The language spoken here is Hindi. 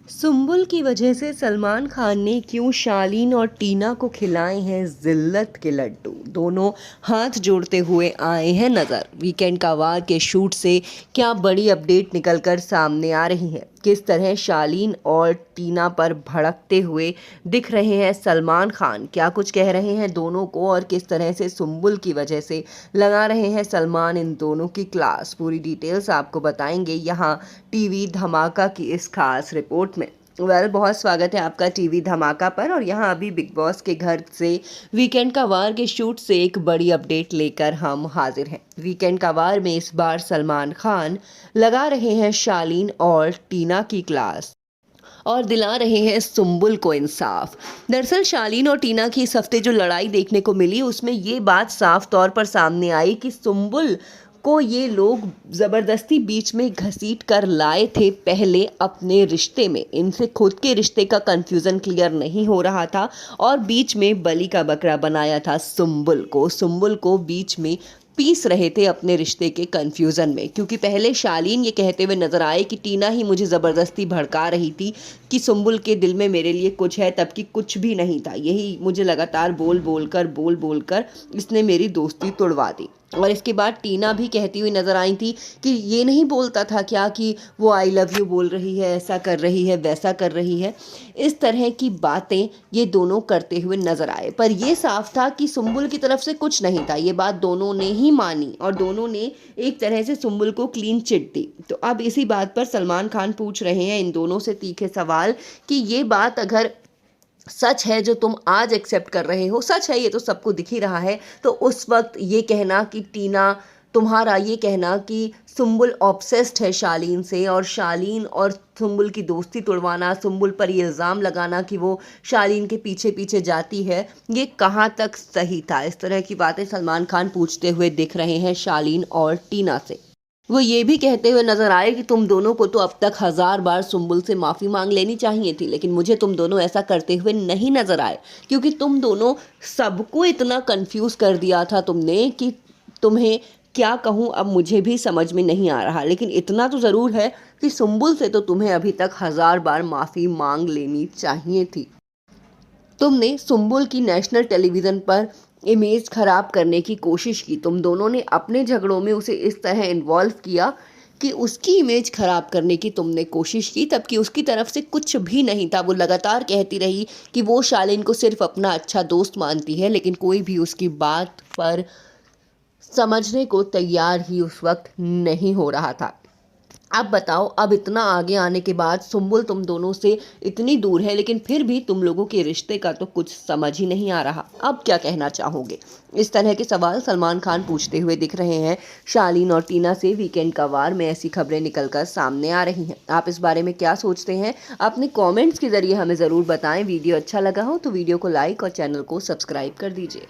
सुंबुल की वजह से सलमान खान ने क्यों शालीन और टीना को खिलाए हैं जिल्लत के लड्डू। दोनों हाथ जोड़ते हुए आए हैं नज़र। वीकेंड का वार के शूट से क्या बड़ी अपडेट निकलकर सामने आ रही है। किस तरह शालीन और टीना पर भड़कते हुए दिख रहे हैं सलमान खान, क्या कुछ कह रहे हैं दोनों को और किस तरह से सुंबुल की वजह से लगा रहे हैं सलमान इन दोनों की क्लास। पूरी डिटेल्स आपको बताएंगे यहाँ टीवी धमाका की इस खास रिपोर्ट में। बहुत स्वागत है आपका टीवी धमाका पर। और यहाँ अभी बिग बॉस के घर से वीकेंड का वार के शूट से एक बड़ी अपडेट लेकर हम हाजिर हैं। वीकेंड का वार में इस बार सलमान खान लगा रहे हैं शालीन और टीना की क्लास और दिला रहे हैं सुंबुल को इंसाफ। दरअसल शालीन और टीना की इस हफ्ते जो लड़ाई देखने को मिली उसमें ये बात साफ तौर पर सामने आई कि सुंबुल को ये लोग ज़बरदस्ती बीच में घसीट कर लाए थे पहले अपने रिश्ते में। इनसे खुद के रिश्ते का कन्फ्यूज़न क्लियर नहीं हो रहा था और बीच में बलि का बकरा बनाया था सुंबुल को बीच में पीस रहे थे अपने रिश्ते के कन्फ्यूज़न में। क्योंकि पहले शालीन ये कहते हुए नजर आए कि टीना ही मुझे ज़बरदस्ती भड़का रही थी कि सुंबुल के दिल में मेरे लिए कुछ है, तब कि कुछ भी नहीं था। यही मुझे लगातार बोल बोल कर इसने मेरी दोस्ती तोड़वा दी। और इसके बाद टीना भी कहती हुई नजर आई थी कि ये नहीं बोलता था क्या कि वो आई लव यू बोल रही है, ऐसा कर रही है, वैसा कर रही है। इस तरह की बातें ये दोनों करते हुए नजर आए। पर ये साफ था कि सुंबुल की तरफ से कुछ नहीं था। ये बात दोनों ने ही मानी और दोनों ने एक तरह से सुंबुल को क्लीन चिट दी। तो अब इसी बात पर सलमान खान पूछ रहे हैं इन दोनों से तीखे सवाल कि ये बात अगर सच है जो तुम आज एक्सेप्ट कर रहे हो, सच है ये तो सबको दिख ही रहा है, तो उस वक्त ये कहना कि टीना तुम्हारा ये कहना कि सुंबुल ऑब्सेस्ड है शालीन से और शालीन और सुंबुल की दोस्ती तोड़वाना, सुंबुल पर ये इल्ज़ाम लगाना कि वो शालीन के पीछे पीछे जाती है, ये कहाँ तक सही था। इस तरह की बातें सलमान खान पूछते हुए दिख रहे हैं शालीन और टीना से। वो ये भी कहते हुए नजर आए कि तुम दोनों को तो अब तक 1000 बार सुंबुल से माफ़ी मांग लेनी चाहिए थी, लेकिन मुझे तुम दोनों ऐसा करते हुए नहीं नजर आए क्योंकि तुम दोनों सबको इतना कंफ्यूज कर दिया था तुमने कि तुम्हें क्या कहूँ अब मुझे भी समझ में नहीं आ रहा। लेकिन इतना तो ज़रूर है कि सुंबुल से तो तुम्हें अभी तक 1000 बार माफ़ी मांग लेनी चाहिए थी। तुमने सुंबुल की नेशनल टेलीविज़न पर इमेज खराब करने की कोशिश की। तुम दोनों ने अपने झगड़ों में उसे इस तरह इन्वॉल्व किया कि उसकी इमेज खराब करने की तुमने कोशिश की, तब कि उसकी तरफ से कुछ भी नहीं था। वो लगातार कहती रही कि वो शालीन को सिर्फ अपना अच्छा दोस्त मानती है, लेकिन कोई भी उसकी बात पर समझने को तैयार ही उस वक्त नहीं हो रहा था। अब बताओ, अब इतना आगे आने के बाद सुंबुल तुम दोनों से इतनी दूर है, लेकिन फिर भी तुम लोगों के रिश्ते का तो कुछ समझ ही नहीं आ रहा। अब क्या कहना चाहोगे? इस तरह के सवाल सलमान खान पूछते हुए दिख रहे हैं शालीन और टीना से। वीकेंड का वार में ऐसी खबरें निकलकर सामने आ रही हैं। आप इस बारे में क्या सोचते हैं? अपने कॉमेंट्स के जरिए हमें ज़रूर बताएं। वीडियो अच्छा लगा हो तो वीडियो को लाइक और चैनल को सब्सक्राइब कर दीजिए।